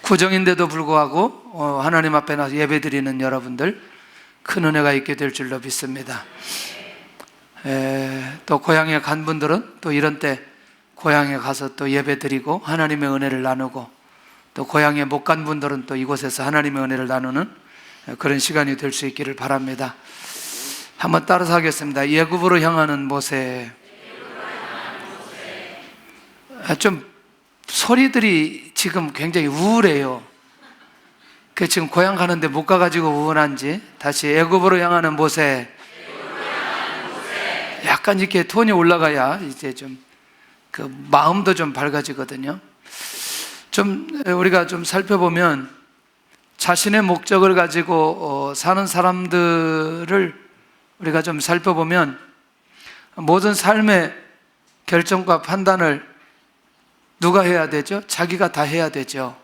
구정인데도 불구하고 하나님 앞에 나서 예배드리는 여러분들 큰 은혜가 있게 될 줄로 믿습니다. 또 고향에 간 분들은 또 이런 때 고향에 가서 또 예배드리고 하나님의 은혜를 나누고, 또 고향에 못 간 분들은 또 이곳에서 하나님의 은혜를 나누는 그런 시간이 될 수 있기를 바랍니다. 한번 따라서 하겠습니다. 애굽으로 향하는 모세. 좀 소리들이 지금 굉장히 우울해요. 지금 고향 가는데 못 가가지고 우울한지 다시 애굽으로 향하는 모세. 약간 이렇게 톤이 올라가야 이제 좀 그 마음도 좀 밝아지거든요. 좀 우리가 좀 살펴보면 자신의 목적을 가지고 사는 사람들을 우리가 좀 살펴보면 모든 삶의 결정과 판단을 누가 해야 되죠? 자기가 다 해야 되죠.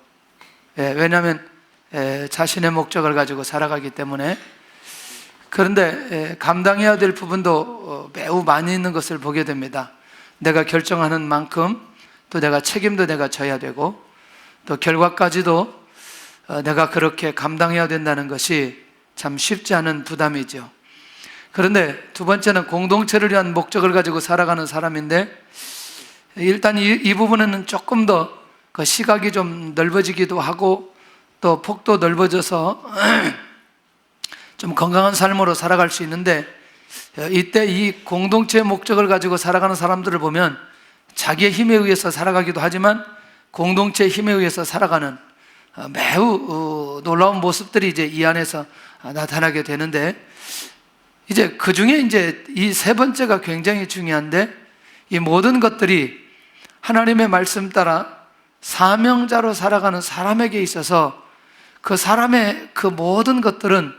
왜냐하면 자신의 목적을 가지고 살아가기 때문에. 그런데 감당해야 될 부분도 매우 많이 있는 것을 보게 됩니다. 내가 결정하는 만큼 또 내가 책임도 내가 져야 되고, 또 결과까지도 내가 그렇게 감당해야 된다는 것이 참 쉽지 않은 부담이죠. 그런데 두 번째는 공동체를 위한 목적을 가지고 살아가는 사람인데, 일단 이 부분에는 조금 더 그 시각이 좀 넓어지기도 하고 또 폭도 넓어져서 좀 건강한 삶으로 살아갈 수 있는데, 이때 이 공동체의 목적을 가지고 살아가는 사람들을 보면 자기의 힘에 의해서 살아가기도 하지만 공동체의 힘에 의해서 살아가는 매우 놀라운 모습들이 이제 이 안에서 나타나게 되는데, 이제 그 중에 이제 이 세 번째가 굉장히 중요한데, 이 모든 것들이 하나님의 말씀 따라 사명자로 살아가는 사람에게 있어서 그 사람의 그 모든 것들은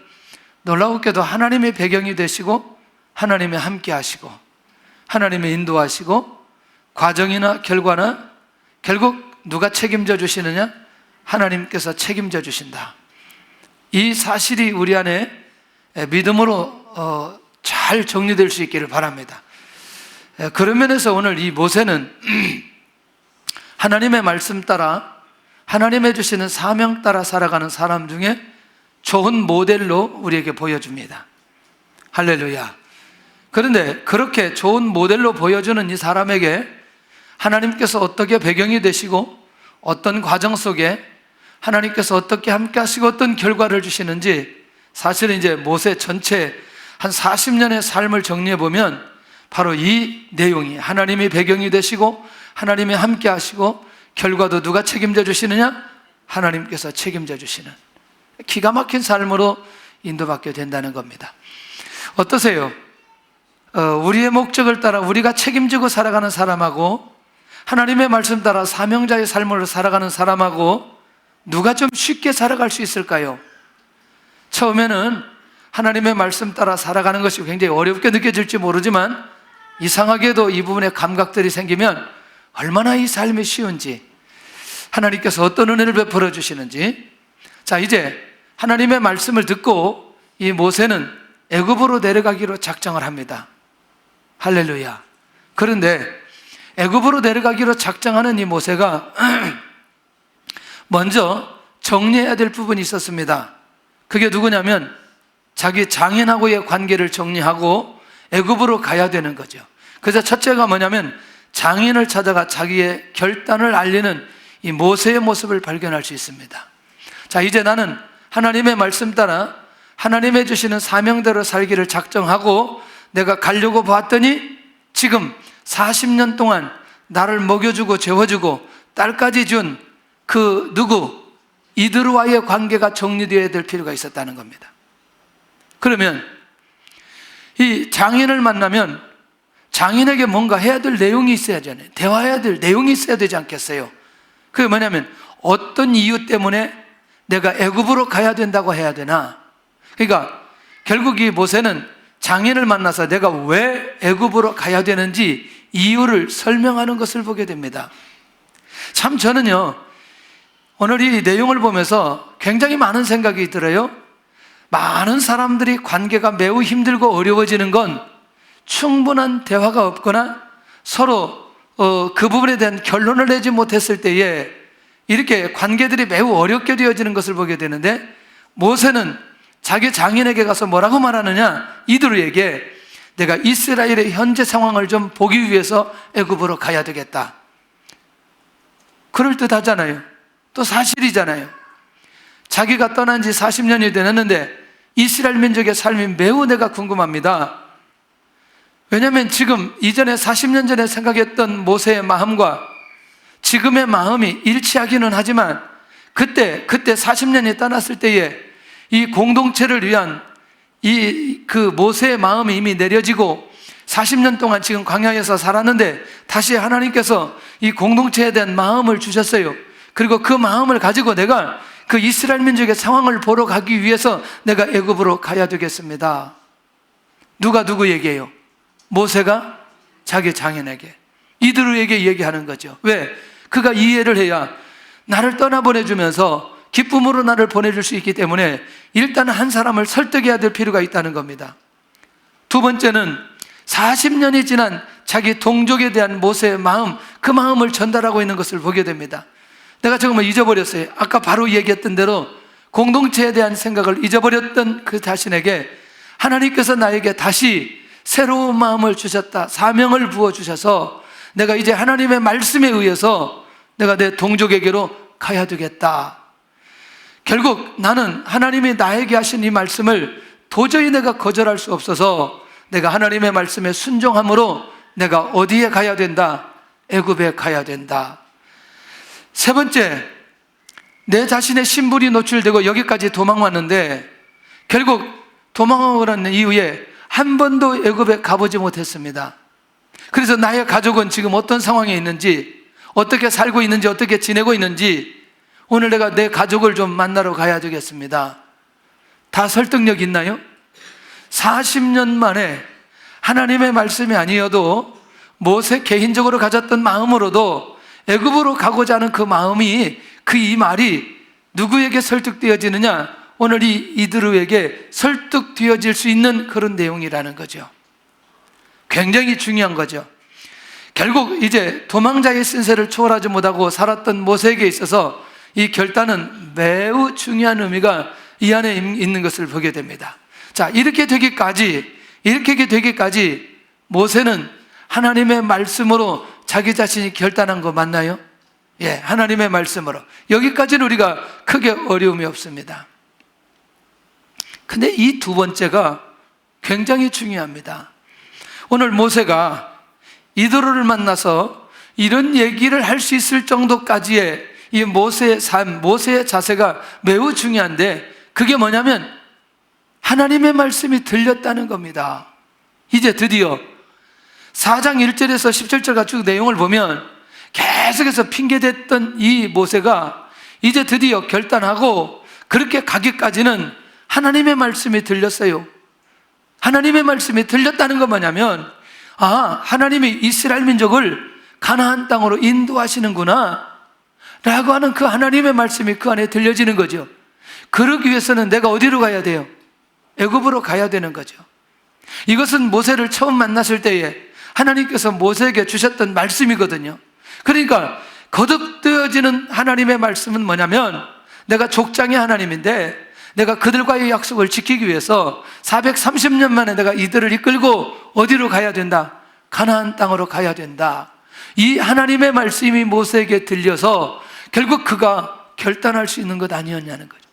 놀라웠게도 하나님의 배경이 되시고 하나님의 함께 하시고 하나님의 인도하시고, 과정이나 결과나 결국 누가 책임져 주시느냐? 하나님께서 책임져 주신다. 이 사실이 우리 안에 믿음으로 잘 정리될 수 있기를 바랍니다. 그런 면에서 오늘 이 모세는 하나님의 말씀 따라 하나님의 주시는 사명 따라 살아가는 사람 중에 좋은 모델로 우리에게 보여줍니다. 할렐루야. 그런데 그렇게 좋은 모델로 보여주는 이 사람에게 하나님께서 어떻게 배경이 되시고 어떤 과정 속에 하나님께서 어떻게 함께 하시고 어떤 결과를 주시는지, 사실은 이제 모세 전체 한 40년의 삶을 정리해 보면 바로 이 내용이 하나님이 배경이 되시고 하나님이 함께 하시고 결과도 누가 책임져 주시느냐? 하나님께서 책임져 주시는 기가 막힌 삶으로 인도받게 된다는 겁니다. 어떠세요? 우리의 목적을 따라 우리가 책임지고 살아가는 사람하고 하나님의 말씀 따라 사명자의 삶을 살아가는 사람하고 누가 좀 쉽게 살아갈 수 있을까요? 처음에는 하나님의 말씀 따라 살아가는 것이 굉장히 어렵게 느껴질지 모르지만 이상하게도 이 부분에 감각들이 생기면 얼마나 이 삶이 쉬운지, 하나님께서 어떤 은혜를 베풀어 주시는지. 자, 이제 하나님의 말씀을 듣고 이 모세는 애굽으로 내려가기로 작정을 합니다. 할렐루야. 그런데 애굽으로 내려가기로 작정하는 이 모세가 먼저 정리해야 될 부분이 있었습니다. 그게 누구냐면 자기 장인하고의 관계를 정리하고 애굽으로 가야 되는 거죠. 그래서 첫째가 뭐냐면 장인을 찾아가 자기의 결단을 알리는 이 모세의 모습을 발견할 수 있습니다. 자, 이제 나는 하나님의 말씀 따라 하나님의 주시는 사명대로 살기를 작정하고 내가 가려고 봤더니 지금 40년 동안 나를 먹여주고 재워주고 딸까지 준 그 누구, 이들과의 관계가 정리되어야 될 필요가 있었다는 겁니다. 그러면 이 장인을 만나면 장인에게 뭔가 해야 될 내용이 있어야 하잖아요. 대화해야 될 내용이 있어야 되지 않겠어요? 그게 뭐냐면 어떤 이유 때문에 내가 애굽으로 가야 된다고 해야 되나? 그러니까 결국 이 모세는 장인을 만나서 내가 왜 애굽으로 가야 되는지 이유를 설명하는 것을 보게 됩니다. 참 저는요, 오늘 이 내용을 보면서 굉장히 많은 생각이 들어요. 많은 사람들이 관계가 매우 힘들고 어려워지는 건 충분한 대화가 없거나 서로 그 부분에 대한 결론을 내지 못했을 때에 이렇게 관계들이 매우 어렵게 되어지는 것을 보게 되는데, 모세는 자기 장인에게 가서 뭐라고 말하느냐? 이드로에게 내가 이스라엘의 현재 상황을 좀 보기 위해서 애굽으로 가야 되겠다. 그럴듯하잖아요. 또 사실이잖아요. 자기가 떠난 지 40년이 되었는데 이스라엘 민족의 삶이 매우 내가 궁금합니다. 왜냐하면 지금 이전에 40년 전에 생각했던 모세의 마음과 지금의 마음이 일치하기는 하지만 그때 40년이 떠났을 때에 이 공동체를 위한 그 모세의 마음이 이미 내려지고 40년 동안 지금 광야에서 살았는데 다시 하나님께서 이 공동체에 대한 마음을 주셨어요. 그리고 그 마음을 가지고 내가 그 이스라엘 민족의 상황을 보러 가기 위해서 내가 애굽으로 가야 되겠습니다. 누가 누구에게요? 모세가 자기 장인에게, 이드로에게 얘기하는 거죠. 왜? 그가 이해를 해야 나를 떠나보내주면서 기쁨으로 나를 보내줄 수 있기 때문에 일단 한 사람을 설득해야 될 필요가 있다는 겁니다. 두 번째는 40년이 지난 자기 동족에 대한 모세의 마음, 그 마음을 전달하고 있는 것을 보게 됩니다. 내가 정말 잊어버렸어요. 아까 바로 얘기했던 대로 공동체에 대한 생각을 잊어버렸던 그 자신에게 하나님께서 나에게 다시 새로운 마음을 주셨다. 사명을 부어주셔서 내가 이제 하나님의 말씀에 의해서 내가 내 동족에게로 가야 되겠다. 결국 나는 하나님이 나에게 하신 이 말씀을 도저히 내가 거절할 수 없어서 내가 하나님의 말씀에 순종함으로 내가 어디에 가야 된다? 애굽에 가야 된다. 세 번째, 내 자신의 신분이 노출되고 여기까지 도망왔는데 결국 도망하고 난 이후에 한 번도 애굽에 가보지 못했습니다. 그래서 나의 가족은 지금 어떤 상황에 있는지, 어떻게 살고 있는지, 어떻게 지내고 있는지 오늘 내가 내 가족을 좀 만나러 가야 되겠습니다. 다 설득력 있나요? 40년 만에 하나님의 말씀이 아니어도 모세 개인적으로 가졌던 마음으로도 애굽으로 가고자 하는 그 마음이, 이 말이 누구에게 설득되어지느냐? 오늘 이 이드로에게 설득되어질 수 있는 그런 내용이라는 거죠. 굉장히 중요한 거죠. 결국 이제 도망자의 신세를 초월하지 못하고 살았던 모세에게 있어서 이 결단은 매우 중요한 의미가 이 안에 있는 것을 보게 됩니다. 자, 이렇게 되기까지 모세는 하나님의 말씀으로 자기 자신이 결단한 거 맞나요? 예, 하나님의 말씀으로. 여기까지는 우리가 크게 어려움이 없습니다. 근데 이 두 번째가 굉장히 중요합니다. 오늘 모세가 이드로를 만나서 이런 얘기를 할 수 있을 정도까지의 이 모세의 삶, 모세의 자세가 매우 중요한데 그게 뭐냐면 하나님의 말씀이 들렸다는 겁니다. 이제 드디어 4장 1절에서 17절까지 쭉 내용을 보면 계속해서 핑계댔던 이 모세가 이제 드디어 결단하고 그렇게 가기까지는 하나님의 말씀이 들렸어요. 하나님의 말씀이 들렸다는 건 뭐냐면 하나님이 이스라엘 민족을 가나안 땅으로 인도하시는구나 라고 하는 그 하나님의 말씀이 그 안에 들려지는 거죠. 그러기 위해서는 내가 어디로 가야 돼요? 애굽으로 가야 되는 거죠. 이것은 모세를 처음 만났을 때에 하나님께서 모세에게 주셨던 말씀이거든요. 그러니까 거듭되어지는 하나님의 말씀은 뭐냐면 내가 족장의 하나님인데 내가 그들과의 약속을 지키기 위해서 430년 만에 내가 이들을 이끌고 어디로 가야 된다? 가나안 땅으로 가야 된다. 이 하나님의 말씀이 모세에게 들려서 결국 그가 결단할 수 있는 것 아니었냐는 거죠.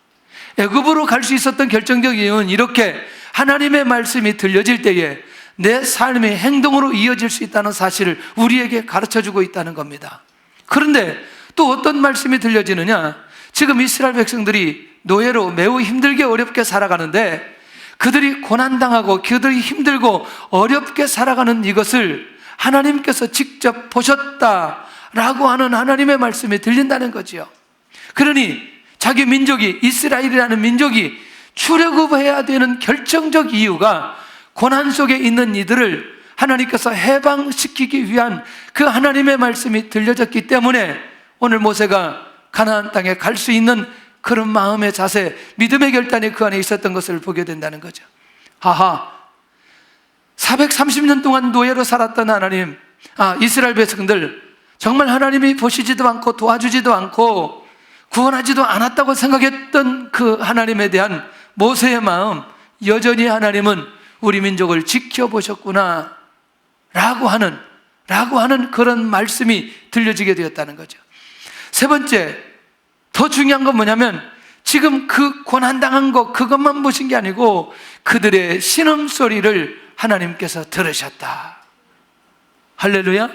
애굽으로 갈 수 있었던 결정적 이유는 이렇게 하나님의 말씀이 들려질 때에 내 삶이 행동으로 이어질 수 있다는 사실을 우리에게 가르쳐주고 있다는 겁니다. 그런데 또 어떤 말씀이 들려지느냐? 지금 이스라엘 백성들이 노예로 매우 힘들게 어렵게 살아가는데 그들이 고난당하고 그들이 힘들고 어렵게 살아가는 이것을 하나님께서 직접 보셨다라고 하는 하나님의 말씀이 들린다는 거지요. 그러니 자기 민족이, 이스라엘이라는 민족이 출애굽해야 되는 결정적 이유가 고난 속에 있는 이들을 하나님께서 해방시키기 위한 그 하나님의 말씀이 들려졌기 때문에 오늘 모세가 가나안 땅에 갈 수 있는 그런 마음의 자세, 믿음의 결단이 그 안에 있었던 것을 보게 된다는 거죠. 430년 동안 노예로 살았던 하나님, 이스라엘 백성들 정말 하나님이 보시지도 않고 도와주지도 않고 구원하지도 않았다고 생각했던 그 하나님에 대한 모세의 마음, 여전히 하나님은 우리 민족을 지켜보셨구나 라고 하는 그런 말씀이 들려지게 되었다는 거죠. 세 번째, 더 중요한 건 뭐냐면 지금 그 고난당한 거 그것만 보신 게 아니고 그들의 신음소리를 하나님께서 들으셨다. 할렐루야.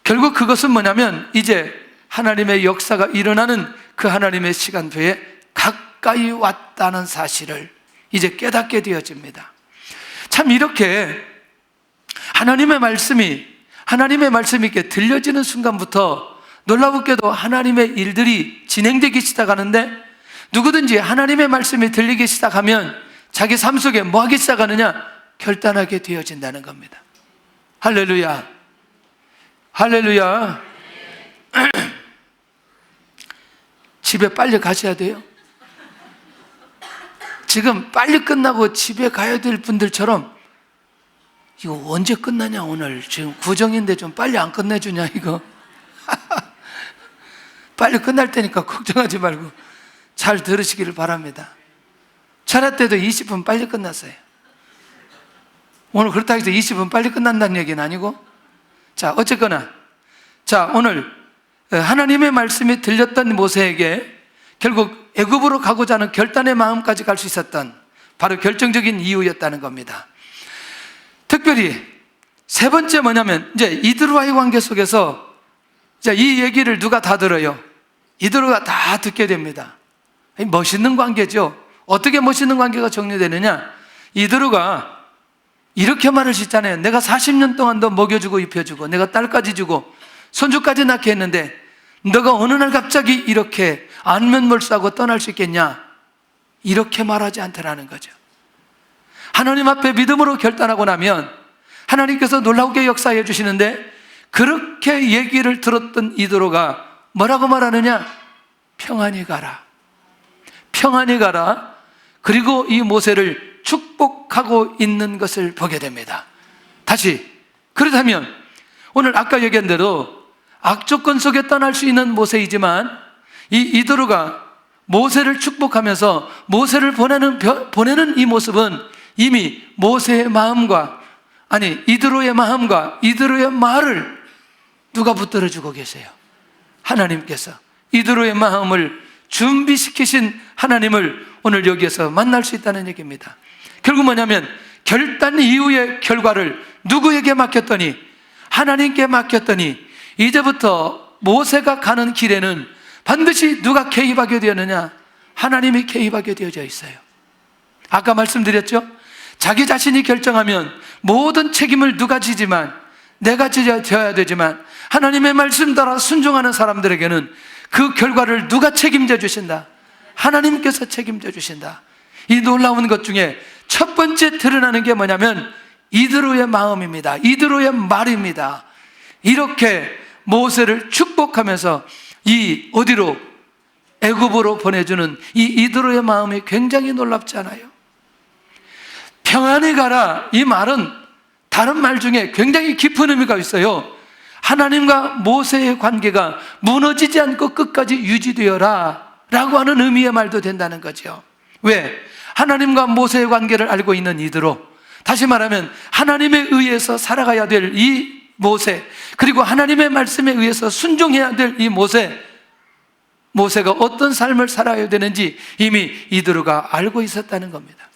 결국 그것은 뭐냐면 이제 하나님의 역사가 일어나는 그 하나님의 시간표에 가까이 왔다는 사실을 이제 깨닫게 되어집니다. 참 이렇게 하나님의 말씀이 이렇게 들려지는 순간부터 놀라웠게도 하나님의 일들이 진행되기 시작하는데, 누구든지 하나님의 말씀이 들리기 시작하면 자기 삶 속에 뭐 하기 시작하느냐? 결단하게 되어진다는 겁니다. 할렐루야. 할렐루야. 집에 빨리 가셔야 돼요. 지금 빨리 끝나고 집에 가야 될 분들처럼 이거 언제 끝나냐 오늘 지금 구정인데 좀 빨리 안 끝내주냐 이거 빨리 끝날 테니까 걱정하지 말고 잘 들으시기를 바랍니다. 철야 때도 20분 빨리 끝났어요. 오늘 그렇다고 해서 20분 빨리 끝난다는 얘기는 아니고, 자 어쨌거나 자 오늘 하나님의 말씀이 들렸던 모세에게 결국 애굽으로 가고자 하는 결단의 마음까지 갈 수 있었던 바로 결정적인 이유였다는 겁니다. 특별히 세 번째 뭐냐면 이제 이드로와의 관계 속에서 자, 이 얘기를 누가 다 들어요? 이드로가 다 듣게 됩니다. 멋있는 관계죠. 어떻게 멋있는 관계가 정리되느냐? 이드로가 이렇게 말을 짓잖아요. 내가 40년 동안 너 먹여주고 입혀주고 내가 딸까지 주고 손주까지 낳게 했는데 너가 어느 날 갑자기 이렇게 안면몰수하고 떠날 수 있겠냐? 이렇게 말하지 않더라는 거죠. 하나님 앞에 믿음으로 결단하고 나면 하나님께서 놀라우게 역사해 주시는데, 그렇게 얘기를 들었던 이드로가 뭐라고 말하느냐? 평안히 가라. 평안히 가라. 그리고 이 모세를 축복하고 있는 것을 보게 됩니다. 다시, 그렇다면 오늘 아까 얘기한 대로 악조건 속에 떠날 수 있는 모세이지만 이 이드로가 모세를 축복하면서 모세를 보내는 이 모습은 이미 모세의 마음과, 아니 이드로의 마음과 이드로의 말을 누가 붙들어주고 계세요? 하나님께서. 이드로의 마음을 준비시키신 하나님을 오늘 여기에서 만날 수 있다는 얘기입니다. 결국 뭐냐면 결단 이후의 결과를 누구에게 맡겼더니? 하나님께 맡겼더니 이제부터 모세가 가는 길에는 반드시 누가 개입하게 되었느냐? 하나님이 개입하게 되어져 있어요. 아까 말씀드렸죠? 자기 자신이 결정하면 모든 책임을 누가 지지만, 내가 져야 되지만 하나님의 말씀 따라 순종하는 사람들에게는 그 결과를 누가 책임져 주신다? 하나님께서 책임져 주신다. 이 놀라운 것 중에 첫 번째 드러나는 게 뭐냐면 이드로의 마음입니다. 이드로의 말입니다. 이렇게 모세를 축복하면서 이 어디로? 애굽으로 보내주는 이 이드로의 마음이 굉장히 놀랍지 않아요? 평안히 가라, 이 말은 다른 말 중에 굉장히 깊은 의미가 있어요. 하나님과 모세의 관계가 무너지지 않고 끝까지 유지되어라 라고 하는 의미의 말도 된다는 거죠. 왜? 하나님과 모세의 관계를 알고 있는 이드로, 다시 말하면 하나님에 의해서 살아가야 될 이 모세, 그리고 하나님의 말씀에 의해서 순종해야 될 이 모세가 어떤 삶을 살아야 되는지 이미 이드로가 알고 있었다는 겁니다.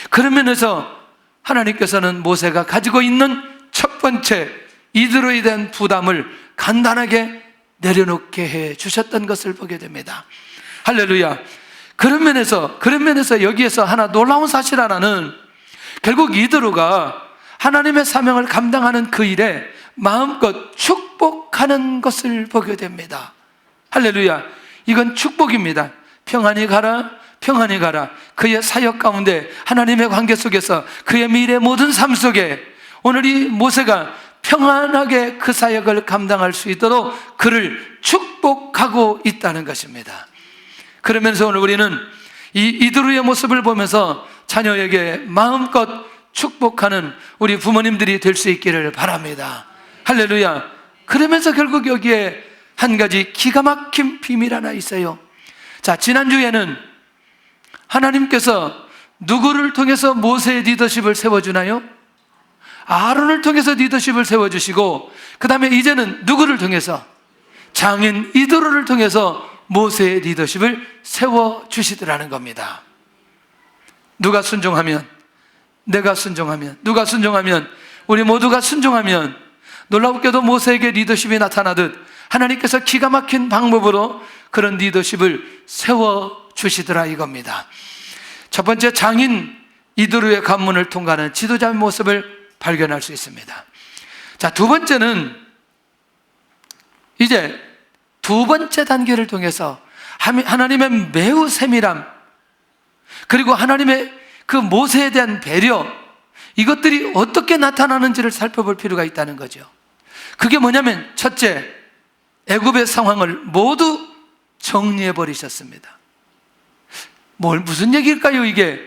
그런 면에서 하나님께서는 모세가 가지고 있는 첫 번째 이드로에 대한 부담을 간단하게 내려놓게 해 주셨던 것을 보게 됩니다. 할렐루야. 그런 면에서 여기에서 하나 놀라운 사실 하나는, 결국 이드로가 하나님의 사명을 감당하는 그 일에 마음껏 축복하는 것을 보게 됩니다. 할렐루야. 이건 축복입니다. 평안히 가라, 평안히 가라. 그의 사역 가운데 하나님의 관계 속에서 그의 미래 모든 삶 속에 오늘 이 모세가 평안하게 그 사역을 감당할 수 있도록 그를 축복하고 있다는 것입니다. 그러면서 오늘 우리는 이 이드로의 모습을 보면서 자녀에게 마음껏 축복하는 우리 부모님들이 될 수 있기를 바랍니다. 할렐루야. 그러면서 결국 여기에 한 가지 기가 막힌 비밀 하나 있어요. 자, 지난주에는 하나님께서 누구를 통해서 모세의 리더십을 세워주나요? 아론을 통해서 리더십을 세워주시고, 그 다음에 이제는 누구를 통해서? 장인 이드로를 통해서 모세의 리더십을 세워주시더라는 겁니다. 누가 순종하면, 내가 순종하면, 누가 순종하면, 우리 모두가 순종하면 놀랍게도 모세에게 리더십이 나타나듯 하나님께서 기가 막힌 방법으로 그런 리더십을 세워주시더라 이겁니다. 첫 번째, 장인 이드로의 관문을 통과하는 지도자의 모습을 발견할 수 있습니다. 자, 두 번째는 이제 두 번째 단계를 통해서 하나님의 매우 세밀함, 그리고 하나님의 그 모세에 대한 배려, 이것들이 어떻게 나타나는지를 살펴볼 필요가 있다는 거죠. 그게 뭐냐면, 첫째, 애굽의 상황을 모두 정리해 버리셨습니다. 무슨 얘기일까요 이게?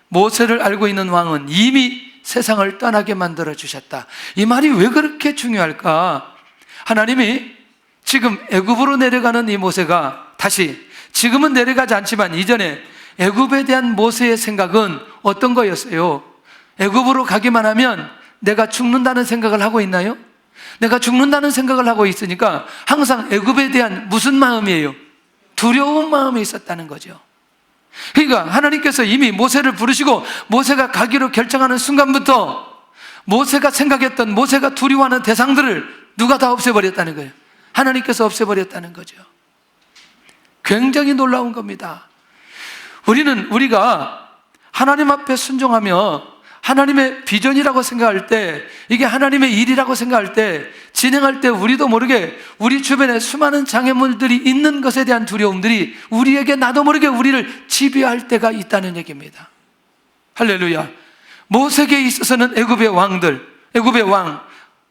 모세를 알고 있는 왕은 이미 세상을 떠나게 만들어 주셨다. 이 말이 왜 그렇게 중요할까? 하나님이 지금 애굽으로 내려가는 이 모세가 다시, 지금은 내려가지 않지만 이전에 애굽에 대한 모세의 생각은 어떤 거였어요? 애굽으로 가기만 하면 내가 죽는다는 생각을 하고 있나요? 내가 죽는다는 생각을 하고 있으니까 항상 애굽에 대한 무슨 마음이에요? 두려운 마음이 있었다는 거죠. 그러니까 하나님께서 이미 모세를 부르시고 모세가 가기로 결정하는 순간부터 모세가 생각했던, 모세가 두려워하는 대상들을 누가 다 없애버렸다는 거예요. 하나님께서 없애버렸다는 거죠. 굉장히 놀라운 겁니다. 우리가 하나님 앞에 순종하며 하나님의 비전이라고 생각할 때, 이게 하나님의 일이라고 생각할 때, 진행할 때 우리도 모르게 우리 주변에 수많은 장애물들이 있는 것에 대한 두려움들이 우리에게 나도 모르게 우리를 지배할 때가 있다는 얘기입니다. 할렐루야. 모세에게 있어서는 애굽의 왕들, 애굽의 왕,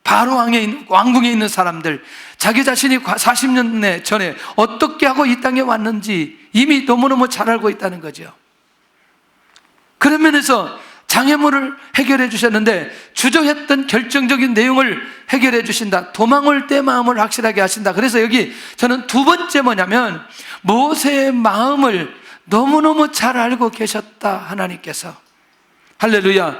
바로 왕궁에 있는 사람들, 자기 자신이 40년 전에 어떻게 하고 이 땅에 왔는지 이미 너무너무 잘 알고 있다는 거죠. 그런 면에서 장애물을 해결해 주셨는데 주저했던 결정적인 내용을 해결해 주신다. 도망올 때 마음을 확실하게 하신다. 그래서 여기 저는 두 번째 뭐냐면, 모세의 마음을 너무너무 잘 알고 계셨다, 하나님께서. 할렐루야.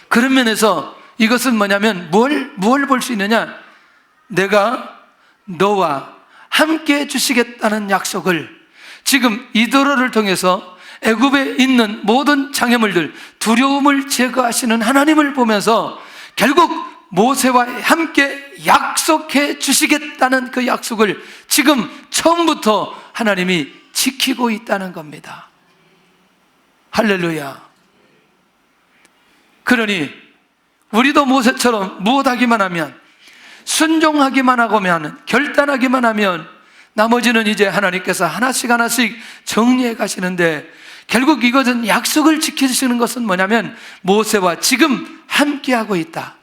그런 면에서 이것은 뭐냐면 뭘 볼 수 있느냐? 내가 너와 함께 해주시겠다는 약속을 지금 이드로를 통해서 애굽에 있는 모든 장애물들, 두려움을 제거하시는 하나님을 보면서 결국 모세와 함께 약속해 주시겠다는 그 약속을 지금 처음부터 하나님이 지키고 있다는 겁니다. 할렐루야. 그러니 우리도 모세처럼 무엇하기만 하면, 순종하기만 하면, 결단하기만 하면 나머지는 이제 하나님께서 하나씩 정리해 가시는데, 결국 이것은 약속을 지키시는 것은 뭐냐면 모세와 지금 함께하고 있다.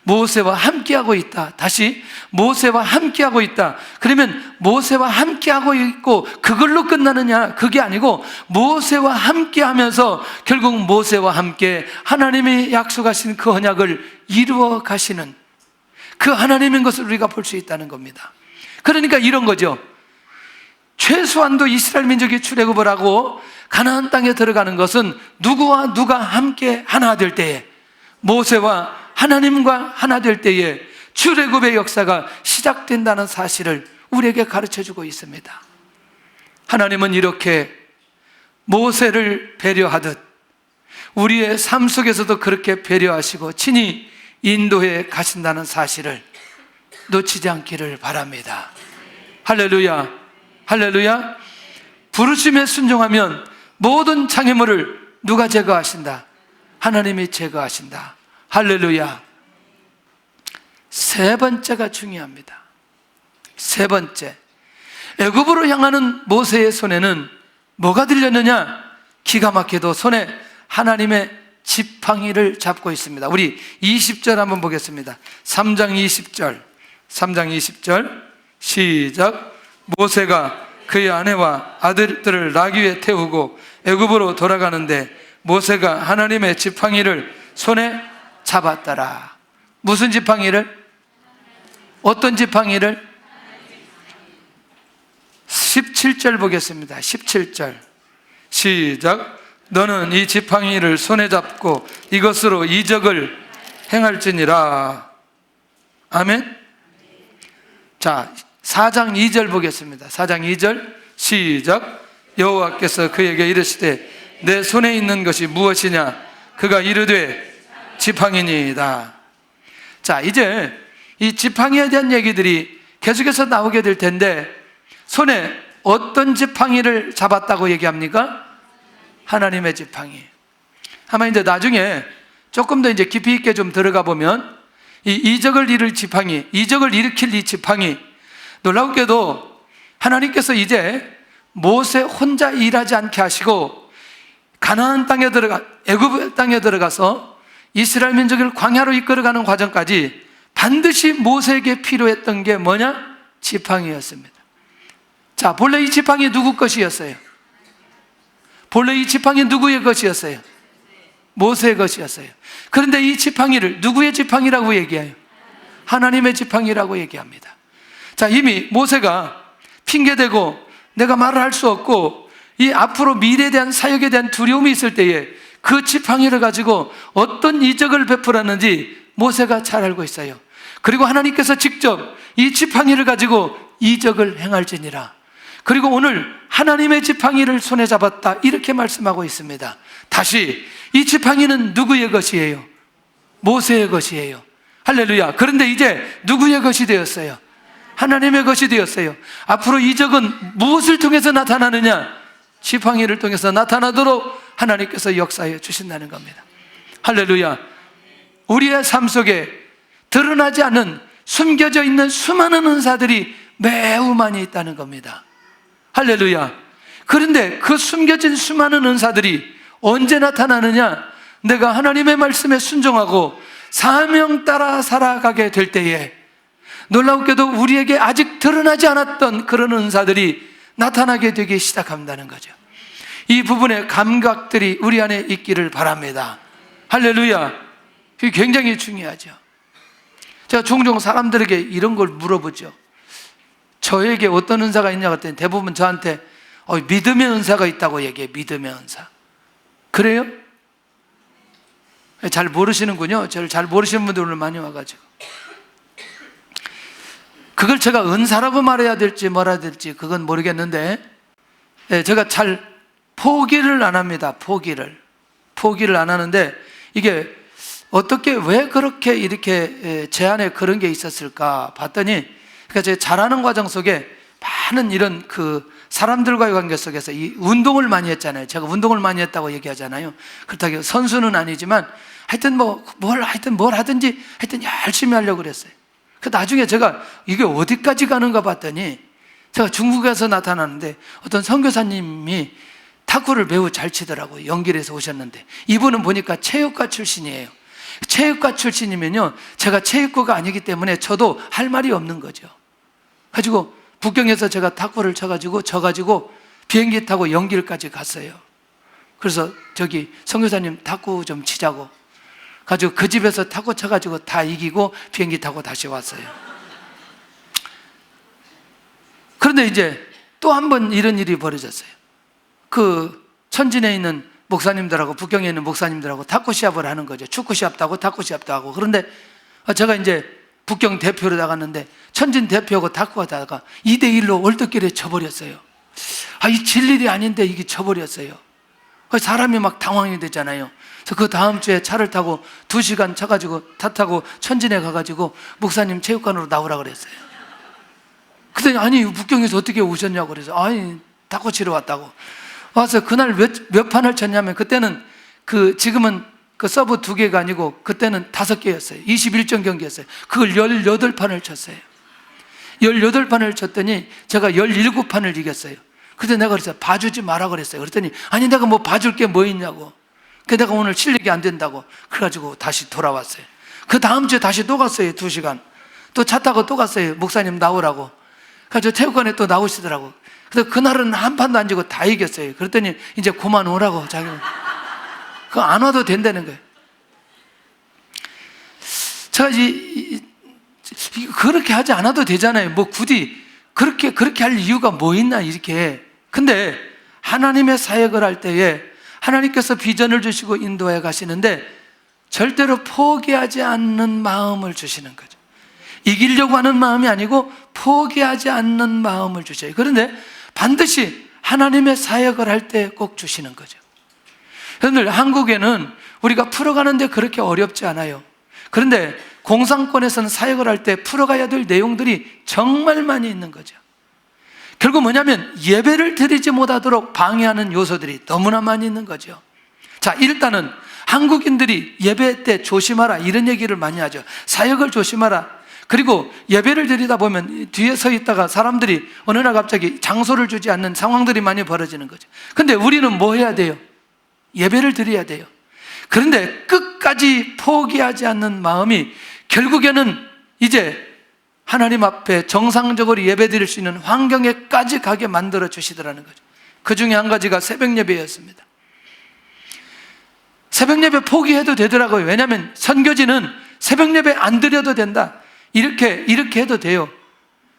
모세와 함께하고 있다. 다시 모세와 함께하고 있다. 그러면 모세와 함께하고 있고 그걸로 끝나느냐? 그게 아니고 모세와 함께하면서 결국 모세와 함께 하나님이 약속하신 그 언약을 이루어 가시는 그 하나님인 것을 우리가 볼 수 있다는 겁니다. 그러니까 이런 거죠. 최소한도 이스라엘 민족이 출애굽을 하고 가나안 땅에 들어가는 것은 누구와 누가 함께 하나 될 때에, 모세와 하나님과 하나 될 때에 출애굽의 역사가 시작된다는 사실을 우리에게 가르쳐주고 있습니다. 하나님은 이렇게 모세를 배려하듯 우리의 삶 속에서도 그렇게 배려하시고 친히 인도해 가신다는 사실을 놓치지 않기를 바랍니다. 할렐루야. 할렐루야. 부르심에 순종하면 모든 장애물을 누가 제거하신다? 하나님이 제거하신다. 할렐루야. 세 번째가 중요합니다. 세 번째, 애굽으로 향하는 모세의 손에는 뭐가 들렸느냐? 기가 막히도 손에 하나님의 지팡이를 잡고 있습니다. 우리 20절 한번 보겠습니다. 3장 20절 시작. 모세가 그의 아내와 아들들을 나귀 위에 태우고 애굽으로 돌아가는데 모세가 하나님의 지팡이를 손에 잡았더라. 무슨 지팡이를? 어떤 지팡이를? 17절 보겠습니다. 17절 시작. 너는 이 지팡이를 손에 잡고 이것으로 이적을 행할지니라. 아멘. 자, 4장 2절 보겠습니다. 4장 2절 시작. 여호와께서 그에게 이르시되 내 손에 있는 것이 무엇이냐? 그가 이르되 지팡이니이다. 자, 이제 이 지팡이에 대한 얘기들이 계속해서 나오게 될 텐데, 손에 어떤 지팡이를 잡았다고 얘기합니까? 하나님의 지팡이. 아마 이제 나중에 조금 더 이제 깊이 있게 좀 들어가 보면 이 이적을 이룰 지팡이, 이적을 일으킬 이 지팡이, 놀랍게도 하나님께서 이제 모세 혼자 일하지 않게 하시고 가나안 땅에 애굽 땅에 들어가서 이스라엘 민족을 광야로 이끌어가는 과정까지 반드시 모세에게 필요했던 게 뭐냐? 지팡이였습니다. 자, 본래 이 지팡이 누구 것이었어요? 본래 이 지팡이 누구의 것이었어요? 모세의 것이었어요. 그런데 이 지팡이를 누구의 지팡이라고 얘기해요? 하나님의 지팡이라고 얘기합니다. 자, 이미 모세가 핑계대고 내가 말을 할 수 없고 이 앞으로 미래에 대한 사역에 대한 두려움이 있을 때에 그 지팡이를 가지고 어떤 이적을 베풀었는지 모세가 잘 알고 있어요. 그리고 하나님께서 직접 이 지팡이를 가지고 이적을 행할지니라. 그리고 오늘 하나님의 지팡이를 손에 잡았다, 이렇게 말씀하고 있습니다. 다시 이 지팡이는 누구의 것이에요? 모세의 것이에요. 할렐루야. 그런데 이제 누구의 것이 되었어요? 하나님의 것이 되었어요. 앞으로 이적은 무엇을 통해서 나타나느냐? 지팡이를 통해서 나타나도록 하나님께서 역사해 주신다는 겁니다. 할렐루야. 우리의 삶 속에 드러나지 않은 숨겨져 있는 수많은 은사들이 매우 많이 있다는 겁니다. 할렐루야. 그런데 그 숨겨진 수많은 은사들이 언제 나타나느냐? 내가 하나님의 말씀에 순종하고 사명 따라 살아가게 될 때에 놀랍게도 우리에게 아직 드러나지 않았던 그런 은사들이 나타나게 되기 시작한다는 거죠. 이 부분의 감각들이 우리 안에 있기를 바랍니다. 할렐루야. 그게 굉장히 중요하죠. 제가 종종 사람들에게 이런 걸 물어보죠. 저에게 어떤 은사가 있냐고 했더니 대부분 저한테 믿음의 은사가 있다고 얘기해요. 믿음의 은사. 그래요? 잘 모르시는군요. 저를 잘 모르시는 분들 오늘 많이 와가지고. 그걸 제가 은사라고 말해야 될지 뭐라 해야 될지 그건 모르겠는데, 제가 잘 포기를 안 합니다. 포기를 안 하는데, 이게 어떻게 왜 그렇게 이렇게 제 안에 그런 게 있었을까 봤더니, 그러니까 제가 자라는 과정 속에 많은 이런 그 사람들과의 관계 속에서 이 운동을 많이 했잖아요. 제가 운동을 많이 했다고 얘기하잖아요. 그렇다고 선수는 아니지만 하여튼 뭘 하든지 하여튼 열심히 하려고 그랬어요. 그 나중에 제가 이게 어디까지 가는가 봤더니, 제가 중국에서 나타나는데 어떤 선교사님이 탁구를 매우 잘 치더라고요. 연길에서 오셨는데, 이분은 보니까 체육과 출신이에요. 체육과 출신이면요, 제가 체육과가 아니기 때문에 저도 할 말이 없는 거죠. 가지고 북경에서 제가 탁구를 져가지고 비행기 타고 연길까지 갔어요. 그래서 저기 선교사님 탁구 좀 치자고 가지고 그 집에서 탁구 쳐가지고 다 이기고 비행기 타고 다시 왔어요. 그런데 이제 또 한 번 이런 일이 벌어졌어요. 그 천진에 있는 목사님들하고 북경에 있는 목사님들하고 탁구 시합을 하는 거죠. 축구 시합도 하고 탁구 시합도 하고. 그런데 제가 이제 북경 대표로 나갔는데 천진 대표하고 탁구가 다가 2대1로 얼떨결에 져버렸어요. 이 질 일이 아닌데 이게 져버렸어요. 사람이 막 당황이 되잖아요. 그래서 그 다음 주에 차를 타고 2시간 쳐가지고 타 타고 천진에 가가지고 목사님 체육관으로 나오라 그랬어요. 그랬더니 아니 북경에서 어떻게 오셨냐고 그래서 아니 탁구 치러 왔다고 와서 그날 몇 판을 쳤냐면, 그때는 지금은 그 서브 2개가 아니고 그때는 5개였어요. 21점 경기였어요. 그걸 18판을 쳤어요. 18판을 쳤더니 제가 17판을 이겼어요. 그때 내가 그래서 봐주지 마라 그랬어요. 그랬더니 아니 내가 뭐 봐줄 게 뭐 있냐고. 그래서 내가 오늘 실력이 안 된다고 그래가지고 다시 돌아왔어요. 그 다음 주에 다시 또 갔어요. 2시간 또 차 타고 또 갔어요. 목사님 나오라고. 그래서 체육관에 또 나오시더라고. 그래서 그날은 한 판도 안 지고 다 이겼어요. 그랬더니 이제 그만 오라고. 자기는 그거 안 와도 된다는 거예요. 제가 그렇게 하지 않아도 되잖아요. 뭐 굳이 그렇게 할 이유가 뭐 있나, 이렇게. 근데 하나님의 사역을 할 때에 하나님께서 비전을 주시고 인도해 가시는데 절대로 포기하지 않는 마음을 주시는 거죠. 이기려고 하는 마음이 아니고 포기하지 않는 마음을 주셔요. 그런데 반드시 하나님의 사역을 할 때 꼭 주시는 거죠. 여러분들, 한국에는 우리가 풀어가는데 그렇게 어렵지 않아요. 그런데 공산권에서는 사역을 할 때 풀어가야 될 내용들이 정말 많이 있는 거죠. 결국 뭐냐면 예배를 드리지 못하도록 방해하는 요소들이 너무나 많이 있는 거죠. 자, 일단은 한국인들이 예배 때 조심하라, 이런 얘기를 많이 하죠. 사역을 조심하라. 그리고 예배를 드리다 보면 뒤에 서 있다가 사람들이 어느 날 갑자기 장소를 주지 않는 상황들이 많이 벌어지는 거죠. 근데 우리는 뭐 해야 돼요? 예배를 드려야 돼요. 그런데 끝까지 포기하지 않는 마음이 결국에는 이제 하나님 앞에 정상적으로 예배 드릴 수 있는 환경에까지 가게 만들어 주시더라는 거죠. 그 중에 한 가지가 새벽 예배였습니다. 새벽 예배 포기해도 되더라고요. 왜냐하면 선교지는 새벽 예배 안 드려도 된다, 이렇게 해도 돼요.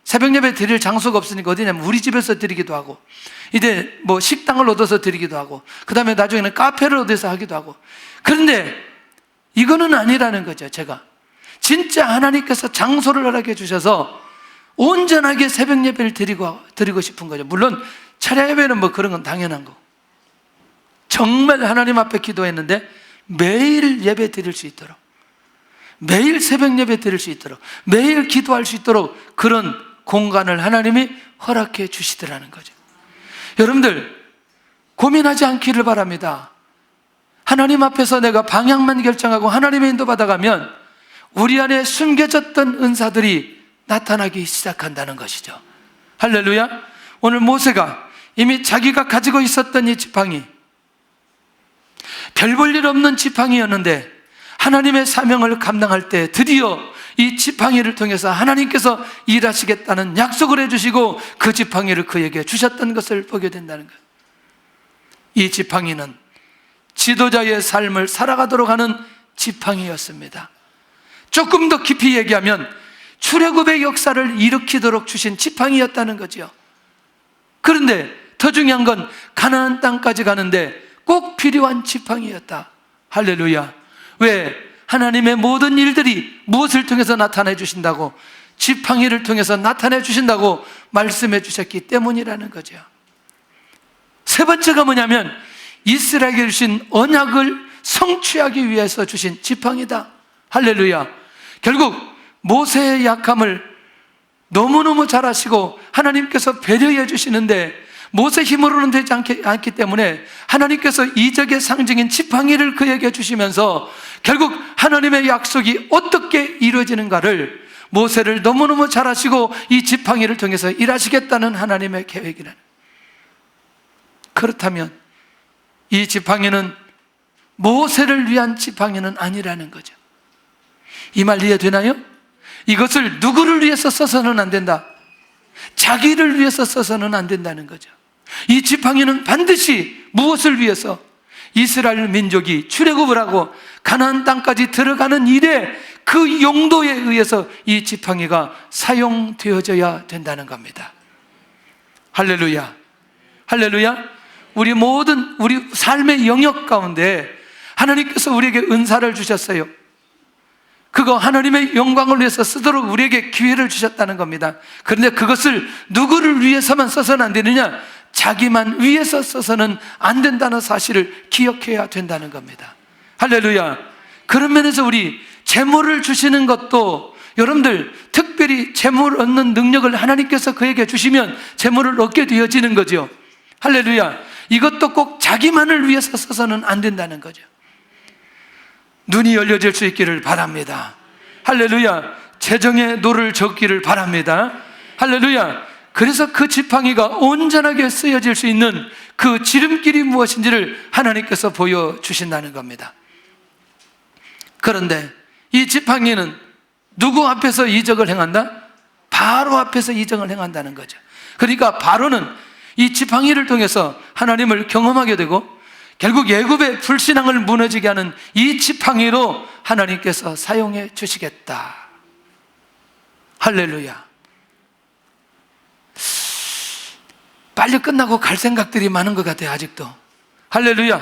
새벽 예배 드릴 장소가 없으니까 어디냐면 우리 집에서 드리기도 하고, 이제 뭐 식당을 얻어서 드리기도 하고, 그 다음에 나중에는 카페를 얻어서 하기도 하고. 그런데 이거는 아니라는 거죠. 제가 진짜 하나님께서 장소를 허락해 주셔서 온전하게 새벽 예배를 드리고 싶은 거죠. 물론 차례 예배는 뭐 그런 건 당연한 거고, 정말 하나님 앞에 기도했는데 매일 예배 드릴 수 있도록, 매일 새벽 예배 드릴 수 있도록, 매일 기도할 수 있도록 그런 공간을 하나님이 허락해 주시더라는 거죠. 여러분들, 고민하지 않기를 바랍니다. 하나님 앞에서 내가 방향만 결정하고 하나님의 인도 받아가면 우리 안에 숨겨졌던 은사들이 나타나기 시작한다는 것이죠. 할렐루야. 오늘 모세가 이미 자기가 가지고 있었던 이 지팡이, 별 볼 일 없는 지팡이였는데 하나님의 사명을 감당할 때 드디어 이 지팡이를 통해서 하나님께서 일하시겠다는 약속을 해주시고 그 지팡이를 그에게 주셨던 것을 보게 된다는 거예요. 이 지팡이는 지도자의 삶을 살아가도록 하는 지팡이였습니다. 조금 더 깊이 얘기하면 출애굽의 역사를 일으키도록 주신 지팡이였다는 거죠. 그런데 더 중요한 건 가나안 땅까지 가는데 꼭 필요한 지팡이였다. 할렐루야. 왜? 하나님의 모든 일들이 무엇을 통해서 나타내 주신다고? 지팡이를 통해서 나타내 주신다고 말씀해 주셨기 때문이라는 거죠. 세 번째가 뭐냐면 이스라엘에게 주신 언약을 성취하기 위해서 주신 지팡이다. 할렐루야. 결국 모세의 약함을 너무너무 잘 아시고 하나님께서 배려해 주시는데 모세 힘으로는 되지 않기 때문에 하나님께서 이적의 상징인 지팡이를 그에게 주시면서 결국 하나님의 약속이 어떻게 이루어지는가를 모세를 너무너무 잘 아시고 이 지팡이를 통해서 일하시겠다는 하나님의 계획이라는. 그렇다면 이 지팡이는 모세를 위한 지팡이는 아니라는 거죠. 이 말 이해되나요? 이것을 누구를 위해서 써서는 안 된다, 자기를 위해서 써서는 안 된다는 거죠. 이 지팡이는 반드시 무엇을 위해서? 이스라엘 민족이 출애굽을 하고 가나안 땅까지 들어가는 일에 그 용도에 의해서 이 지팡이가 사용되어져야 된다는 겁니다. 할렐루야. 할렐루야. 우리 모든 우리 삶의 영역 가운데 하나님께서 우리에게 은사를 주셨어요. 그거 하나님의 영광을 위해서 쓰도록 우리에게 기회를 주셨다는 겁니다. 그런데 그것을 누구를 위해서만 써서는 안 되느냐? 자기만 위해서 써서는 안 된다는 사실을 기억해야 된다는 겁니다. 할렐루야. 그런 면에서 우리 재물을 주시는 것도, 여러분들 특별히 재물 얻는 능력을 하나님께서 그에게 주시면 재물을 얻게 되어지는 거죠. 할렐루야. 이것도 꼭 자기만을 위해서 써서는 안 된다는 거죠. 눈이 열려질 수 있기를 바랍니다. 할렐루야. 재정의 노를 젓기를 바랍니다. 할렐루야. 그래서 그 지팡이가 온전하게 쓰여질 수 있는 그 지름길이 무엇인지를 하나님께서 보여주신다는 겁니다. 그런데 이 지팡이는 누구 앞에서 이적을 행한다? 바로 앞에서 이적을 행한다는 거죠. 그러니까 바로는 이 지팡이를 통해서 하나님을 경험하게 되고 결국 애굽의 불신앙을 무너지게 하는 이 지팡이로 하나님께서 사용해 주시겠다. 할렐루야. 빨리 끝나고 갈 생각들이 많은 것 같아요. 아직도. 할렐루야.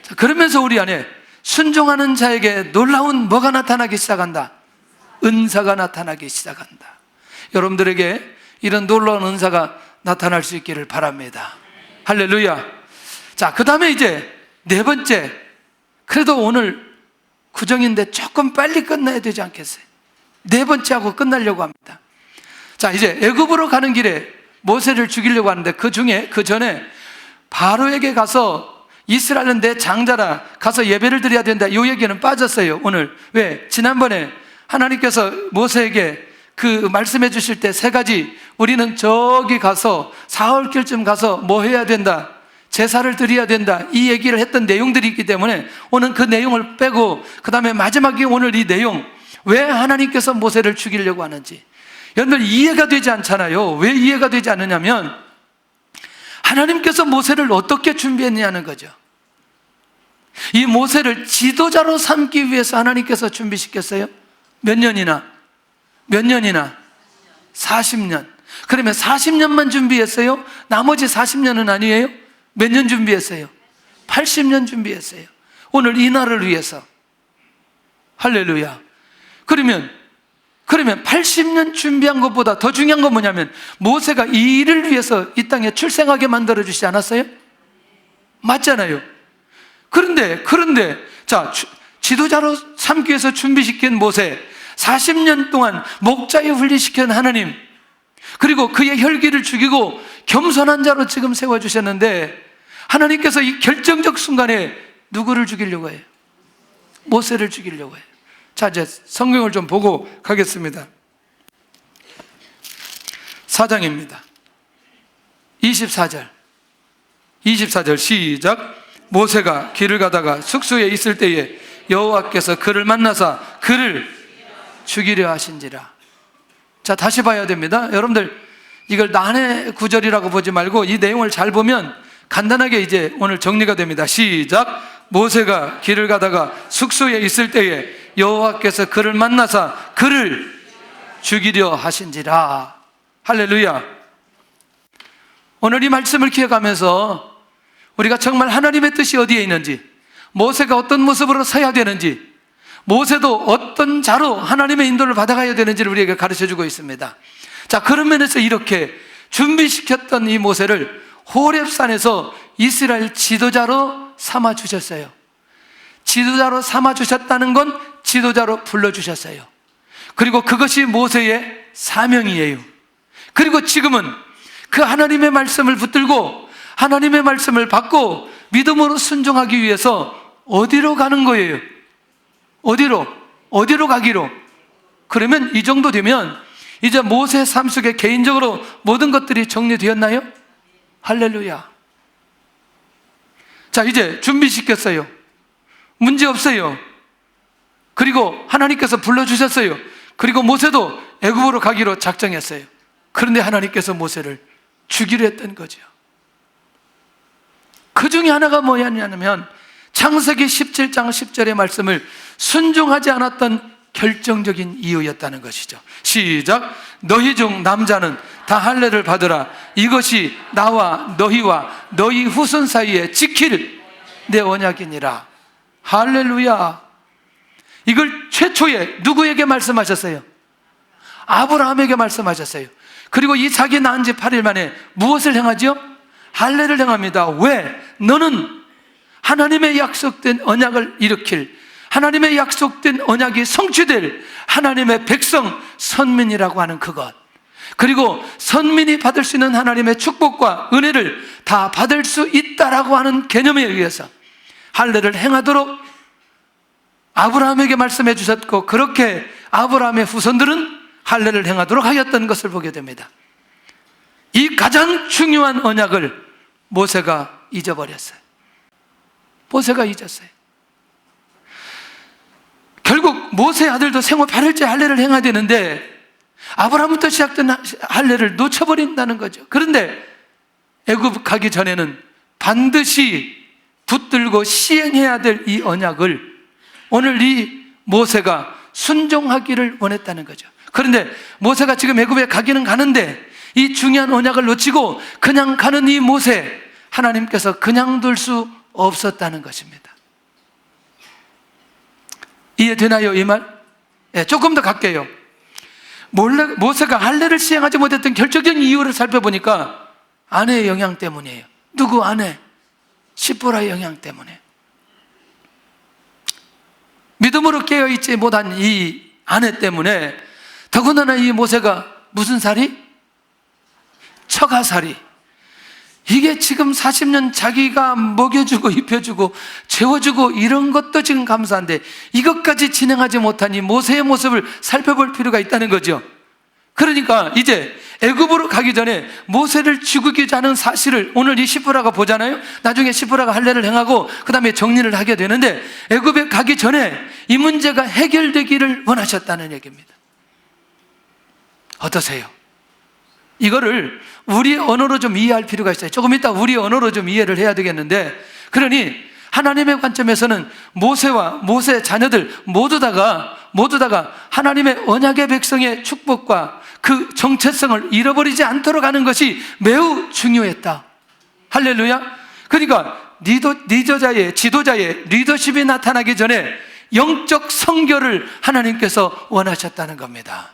자, 그러면서 우리 안에 순종하는 자에게 놀라운 뭐가 나타나기 시작한다? 은사가 나타나기 시작한다. 여러분들에게 이런 놀라운 은사가 나타날 수 있기를 바랍니다. 할렐루야. 자, 그 다음에 이제 네 번째, 그래도 오늘 구정인데 조금 빨리 끝나야 되지 않겠어요? 네 번째 하고 끝나려고 합니다. 자, 이제 애굽으로 가는 길에 모세를 죽이려고 하는데 그 전에 바로에게 가서 이스라엘은 내 장자라 가서 예배를 드려야 된다. 이 얘기는 빠졌어요, 오늘. 왜? 지난번에 하나님께서 모세에게 그 말씀해 주실 때 세 가지, 우리는 저기 가서 사흘길쯤 가서 뭐 해야 된다, 제사를 드려야 된다, 이 얘기를 했던 내용들이 있기 때문에 오늘 그 내용을 빼고 그 다음에 마지막에 오늘 이 내용, 왜 하나님께서 모세를 죽이려고 하는지 여러분들 이해가 되지 않잖아요. 왜 이해가 되지 않느냐면 하나님께서 모세를 어떻게 준비했냐는 거죠. 이 모세를 지도자로 삼기 위해서 하나님께서 준비시켰어요. 몇 년이나? 40년. 그러면 40년만 준비했어요? 나머지 40년은 아니에요? 몇 년 준비했어요? 80년 준비했어요. 오늘 이 날을 위해서. 할렐루야. 그러면 80년 준비한 것보다 더 중요한 건 뭐냐면 모세가 이 일을 위해서 이 땅에 출생하게 만들어 주시지 않았어요? 맞잖아요. 그런데 자, 지도자로 삼기 위해서 준비시킨 모세, 40년 동안 목자에 훈련시킨 하나님, 그리고 그의 혈기를 죽이고 겸손한 자로 지금 세워주셨는데 하나님께서 이 결정적 순간에 누구를 죽이려고 해요? 모세를 죽이려고 해요. 자, 이제 성경을 좀 보고 가겠습니다. 4장입니다. 24절 시작. 모세가 길을 가다가 숙소에 있을 때에 여호와께서 그를 만나사 그를 죽이려 하신지라. 자, 다시 봐야 됩니다. 여러분들 이걸 난해 구절이라고 보지 말고 이 내용을 잘 보면 간단하게 이제 오늘 정리가 됩니다. 시작. 모세가 길을 가다가 숙소에 있을 때에 여호와께서 그를 만나사 그를 죽이려 하신지라. 할렐루야. 오늘 이 말씀을 기억하면서 우리가 정말 하나님의 뜻이 어디에 있는지, 모세가 어떤 모습으로 서야 되는지, 모세도 어떤 자로 하나님의 인도를 받아가야 되는지를 우리에게 가르쳐주고 있습니다. 자, 그런 면에서 이렇게 준비시켰던 이 모세를 호렙산에서 이스라엘 지도자로 삼아주셨어요. 지도자로 삼아주셨다는 건 지도자로 불러주셨어요. 그리고 그것이 모세의 사명이에요. 그리고 지금은 그 하나님의 말씀을 붙들고 하나님의 말씀을 받고 믿음으로 순종하기 위해서 어디로 가는 거예요? 어디로 가기로? 그러면 이 정도 되면 이제 모세 삶 속에 개인적으로 모든 것들이 정리되었나요? 할렐루야. 자, 이제 준비시켰어요. 문제 없어요. 그리고 하나님께서 불러주셨어요. 그리고 모세도 애굽으로 가기로 작정했어요. 그런데 하나님께서 모세를 죽이려 했던 거죠. 그 중에 하나가 뭐였냐면 창세기 17장 10절의 말씀을 순종하지 않았던 결정적인 이유였다는 것이죠. 시작. 너희 중 남자는 다 할례를 받으라. 이것이 나와 너희와 너희 후손 사이에 지킬 내 언약이니라. 할렐루야. 이걸 최초에 누구에게 말씀하셨어요? 아브라함에게 말씀하셨어요. 그리고 이삭이 낳은 지 8일 만에 무엇을 행하죠? 할례를 행합니다. 왜? 너는 하나님의 약속된 언약을 일으킬, 하나님의 약속된 언약이 성취될 하나님의 백성, 선민이라고 하는 그것, 그리고 선민이 받을 수 있는 하나님의 축복과 은혜를 다 받을 수 있다라고 하는 개념에 의해서 할례를 행하도록 아브라함에게 말씀해 주셨고, 그렇게 아브라함의 후손들은 할례를 행하도록 하였던 것을 보게 됩니다. 이 가장 중요한 언약을 모세가 잊어버렸어요. 모세가 잊었어요. 결국 모세의 아들도 생후 8일째 할례를 행해야 되는데 아브라함부터 시작된 할례를 놓쳐버린다는 거죠. 그런데 애굽 가기 전에는 반드시 붙들고 시행해야 될 이 언약을 오늘 이 모세가 순종하기를 원했다는 거죠. 그런데 모세가 지금 애굽에 가기는 가는데 이 중요한 언약을 놓치고 그냥 가는 이 모세, 하나님께서 그냥 둘 수 없었다는 것입니다. 이해되나요, 이 말? 네, 조금 더 갈게요. 모세가 할례를 시행하지 못했던 결정적인 이유를 살펴보니까 아내의 영향 때문이에요. 누구 아내? 시보라의 영향 때문에. 믿음으로 깨어있지 못한 이 아내 때문에, 더군다나 이 모세가 무슨 살이? 처가살이. 이게 지금 40년 자기가 먹여주고 입혀주고 재워주고 이런 것도 지금 감사한데, 이것까지 진행하지 못한 이 모세의 모습을 살펴볼 필요가 있다는 거죠. 그러니까 이제 애굽으로 가기 전에 모세를 죽이고자 하는 사실을 오늘 이 시브라가 보잖아요. 나중에 시브라가 할례를 행하고 그 다음에 정리를 하게 되는데, 애굽에 가기 전에 이 문제가 해결되기를 원하셨다는 얘기입니다. 어떠세요? 이거를 우리 언어로 좀 이해할 필요가 있어요. 조금 이따 우리 언어로 좀 이해를 해야 되겠는데, 그러니 하나님의 관점에서는 모세와 모세 자녀들 모두 다가 하나님의 언약의 백성의 축복과 그 정체성을 잃어버리지 않도록 하는 것이 매우 중요했다. 할렐루야. 그러니까 지도자의 리더십이 나타나기 전에 영적 성결을 하나님께서 원하셨다는 겁니다.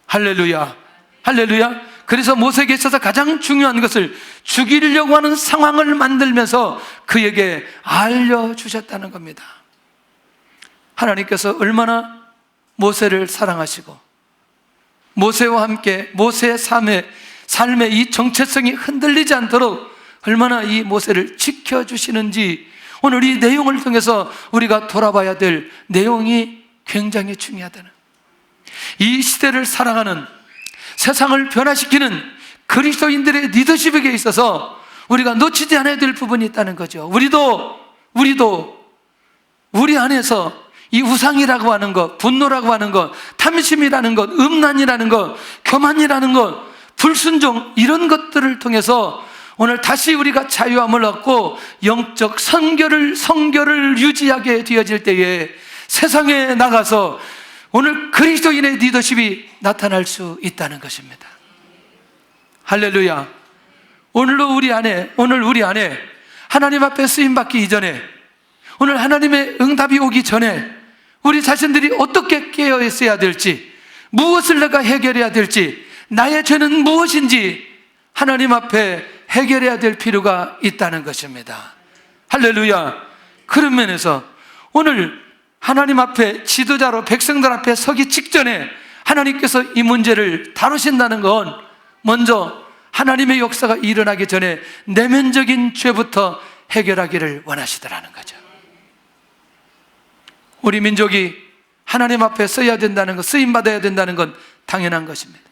할렐루야. 할렐루야. 그래서 모세에게 있어서 가장 중요한 것을 죽이려고 하는 상황을 만들면서 그에게 알려주셨다는 겁니다. 하나님께서 얼마나 모세를 사랑하시고 모세와 함께 모세의 삶의 이 정체성이 흔들리지 않도록 얼마나 이 모세를 지켜주시는지, 오늘 이 내용을 통해서 우리가 돌아봐야 될 내용이 굉장히 중요하다는, 이 시대를 사랑하는, 세상을 변화시키는 그리스도인들의 리더십에게 있어서 우리가 놓치지 않아야 될 부분이 있다는 거죠. 우리도 우리 안에서 이 우상이라고 하는 것, 분노라고 하는 것, 탐심이라는 것, 음란이라는 것, 교만이라는 것, 불순종, 이런 것들을 통해서 오늘 다시 우리가 자유함을 얻고 영적 성결을 유지하게 되어질 때에 세상에 나가서 오늘 그리스도인의 리더십이 나타날 수 있다는 것입니다. 할렐루야. 오늘 우리 안에 하나님 앞에 쓰임받기 이전에, 오늘 하나님의 응답이 오기 전에 우리 자신들이 어떻게 깨어 있어야 될지, 무엇을 내가 해결해야 될지, 나의 죄는 무엇인지 하나님 앞에 해결해야 될 필요가 있다는 것입니다. 할렐루야. 그런 면에서 오늘 하나님 앞에 지도자로 백성들 앞에 서기 직전에 하나님께서 이 문제를 다루신다는 건, 먼저 하나님의 역사가 일어나기 전에 내면적인 죄부터 해결하기를 원하시더라는 거죠. 우리 민족이 하나님 앞에 서야 된다는 것, 쓰임받아야 된다는 건 당연한 것입니다.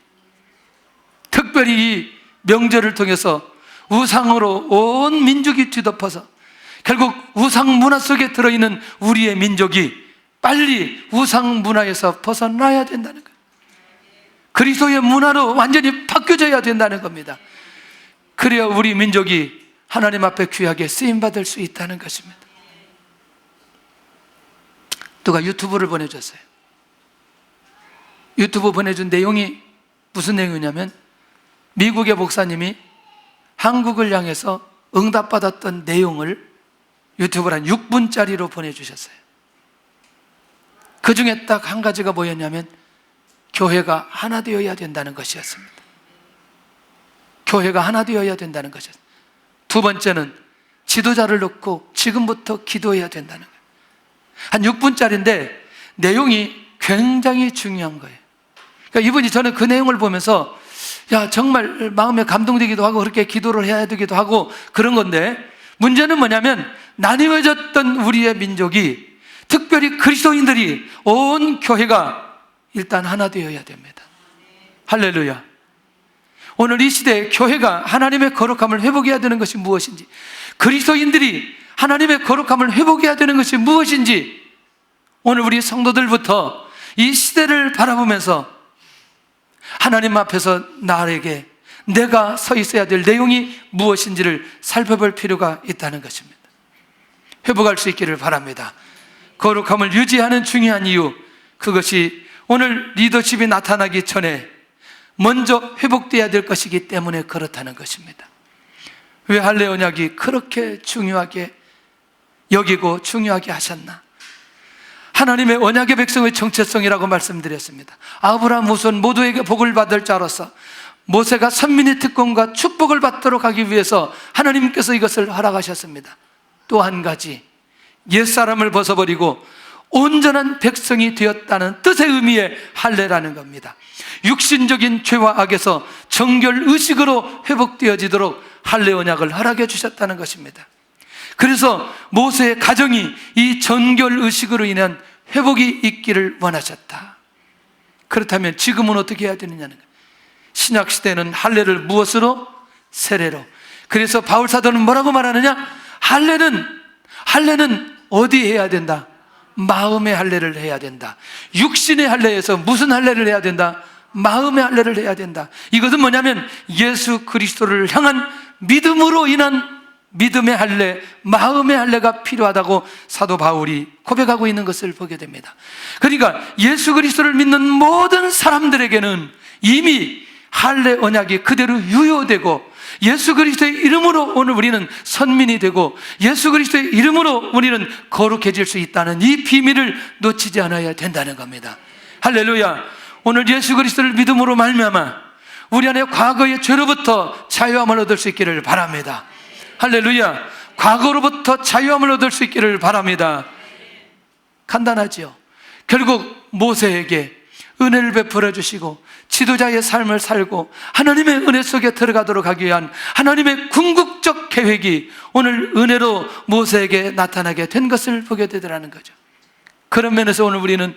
특별히 이 명절을 통해서 우상으로 온 민족이 뒤덮어서 결국 우상 문화 속에 들어있는 우리의 민족이 빨리 우상 문화에서 벗어나야 된다는 거예요. 그리스도의 문화로 완전히 바뀌어져야 된다는 겁니다. 그래야 우리 민족이 하나님 앞에 귀하게 쓰임받을 수 있다는 것입니다. 누가 유튜브를 보내줬어요. 유튜브 보내준 내용이 무슨 내용이냐면, 미국의 목사님이 한국을 향해서 응답받았던 내용을 유튜브를 한 6분짜리로 보내주셨어요. 그 중에 딱 한 가지가 뭐였냐면, 교회가 하나 되어야 된다는 것이었습니다. 교회가 하나 되어야 된다는 것이었습니다. 두 번째는 지도자를 놓고 지금부터 기도해야 된다는 거예요. 한 6분짜리인데 내용이 굉장히 중요한 거예요. 그러니까 이분이, 저는 그 내용을 보면서 정말 마음에 감동되기도 하고 그렇게 기도를 해야 되기도 하고 그런 건데, 문제는 뭐냐면 나뉘어졌던 우리의 민족이, 특별히 그리스도인들이, 온 교회가 일단 하나 되어야 됩니다. 할렐루야. 오늘 이 시대에 교회가 하나님의 거룩함을 회복해야 되는 것이 무엇인지, 그리스도인들이 하나님의 거룩함을 회복해야 되는 것이 무엇인지, 오늘 우리 성도들부터 이 시대를 바라보면서 하나님 앞에서 나에게 내가 서 있어야 될 내용이 무엇인지를 살펴볼 필요가 있다는 것입니다. 회복할 수 있기를 바랍니다. 거룩함을 유지하는 중요한 이유, 그것이 오늘 리더십이 나타나기 전에 먼저 회복되어야 될 것이기 때문에 그렇다는 것입니다. 왜 할례 언약이 그렇게 중요하게 여기고 중요하게 하셨나? 하나님의 언약의 백성의 정체성이라고 말씀드렸습니다. 아브라함 후손 모두에게 복을 받을 자로서 모세가 선민의 특권과 축복을 받도록 하기 위해서 하나님께서 이것을 허락하셨습니다. 또 한 가지, 옛사람을 벗어버리고 온전한 백성이 되었다는 뜻의 의미의 할례라는 겁니다. 육신적인 죄와 악에서 정결 의식으로 회복되어지도록 할례 언약을 허락해 주셨다는 것입니다. 그래서 모세의 가정이 이 정결 의식으로 인한 회복이 있기를 원하셨다. 그렇다면 지금은 어떻게 해야 되느냐는 거예요. 신약 시대는 할례를 무엇으로? 세례로. 그래서 바울 사도는 뭐라고 말하느냐? 할례는 어디 해야 된다? 마음의 할례를 해야 된다. 육신의 할례에서 무슨 할례를 해야 된다? 마음의 할례를 해야 된다. 이것은 뭐냐면 예수 그리스도를 향한 믿음으로 인한 믿음의 할례, 마음의 할례가 필요하다고 사도 바울이 고백하고 있는 것을 보게 됩니다. 그러니까 예수 그리스도를 믿는 모든 사람들에게는 이미 할례 언약이 그대로 유효되고, 예수 그리스도의 이름으로 오늘 우리는 선민이 되고 예수 그리스도의 이름으로 우리는 거룩해질 수 있다는 이 비밀을 놓치지 않아야 된다는 겁니다. 할렐루야. 오늘 예수 그리스도를 믿음으로 말미암아 우리 안에 과거의 죄로부터 자유함을 얻을 수 있기를 바랍니다. 할렐루야. 과거로부터 자유함을 얻을 수 있기를 바랍니다. 간단하지요. 결국 모세에게 은혜를 베풀어 주시고 지도자의 삶을 살고 하나님의 은혜 속에 들어가도록 하기 위한 하나님의 궁극적 계획이 오늘 은혜로 모세에게 나타나게 된 것을 보게 되더라는 거죠. 그런 면에서 오늘 우리는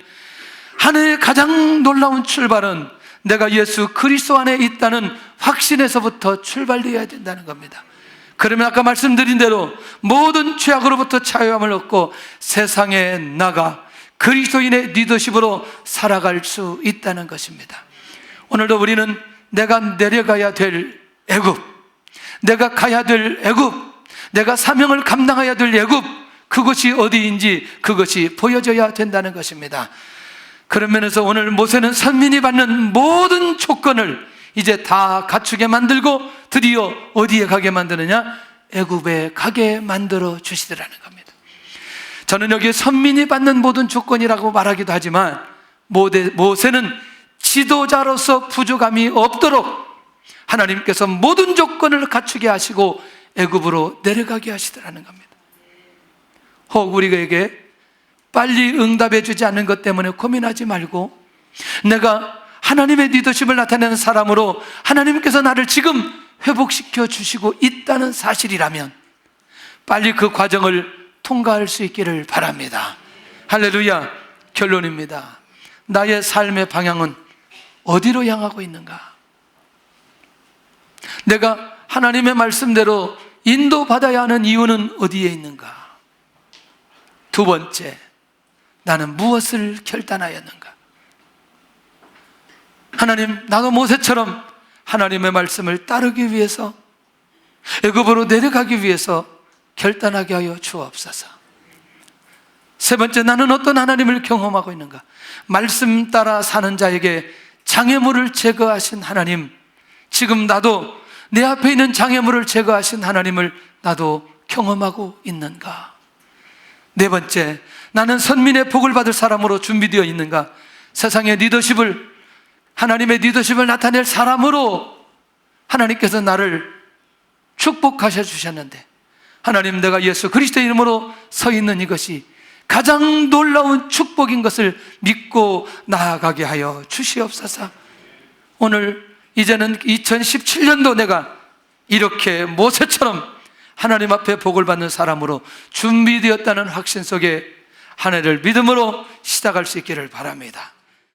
한 해의 가장 놀라운 출발은 내가 예수 그리스도 안에 있다는 확신에서부터 출발되어야 된다는 겁니다. 그러면 아까 말씀드린 대로 모든 죄악으로부터 자유함을 얻고 세상에 나가 그리스도인의 리더십으로 살아갈 수 있다는 것입니다. 오늘도 우리는 내가 내려가야 될 애굽, 내가 가야 될 애굽, 내가 사명을 감당해야 될 애굽, 그것이 어디인지 그것이 보여져야 된다는 것입니다. 그런 면에서 오늘 모세는 선민이 받는 모든 조건을 이제 다 갖추게 만들고 드디어 어디에 가게 만드느냐? 애굽에 가게 만들어 주시더라는 겁니다. 저는 여기 선민이 받는 모든 조건이라고 말하기도 하지만 모세는 지도자로서 부족함이 없도록 하나님께서 모든 조건을 갖추게 하시고 애굽으로 내려가게 하시더라는 겁니다. 혹 우리에게 빨리 응답해 주지 않는 것 때문에 고민하지 말고, 내가 하나님의 리더십을 나타내는 사람으로 하나님께서 나를 지금 회복시켜 주시고 있다는 사실이라면 빨리 그 과정을 통과할 수 있기를 바랍니다. 할렐루야. 결론입니다. 나의 삶의 방향은 어디로 향하고 있는가? 내가 하나님의 말씀대로 인도받아야 하는 이유는 어디에 있는가? 두 번째, 나는 무엇을 결단하였는가? 하나님, 나도 모세처럼 하나님의 말씀을 따르기 위해서, 애굽으로 내려가기 위해서 결단하게 하여 주옵소서. 세 번째, 나는 어떤 하나님을 경험하고 있는가? 말씀 따라 사는 자에게 장애물을 제거하신 하나님, 지금 나도 내 앞에 있는 장애물을 제거하신 하나님을 나도 경험하고 있는가? 네 번째, 나는 선민의 복을 받을 사람으로 준비되어 있는가? 세상의 리더십을, 하나님의 리더십을 나타낼 사람으로 하나님께서 나를 축복하셔 주셨는데, 하나님, 내가 예수 그리스도의 이름으로 서 있는 이것이 가장 놀라운 축복인 것을 믿고 나아가게 하여 주시옵소서. 오늘 이제는 2017년도 내가 이렇게 모세처럼 하나님 앞에 복을 받는 사람으로 준비되었다는 확신 속에 한 해를 믿음으로 시작할 수 있기를 바랍니다.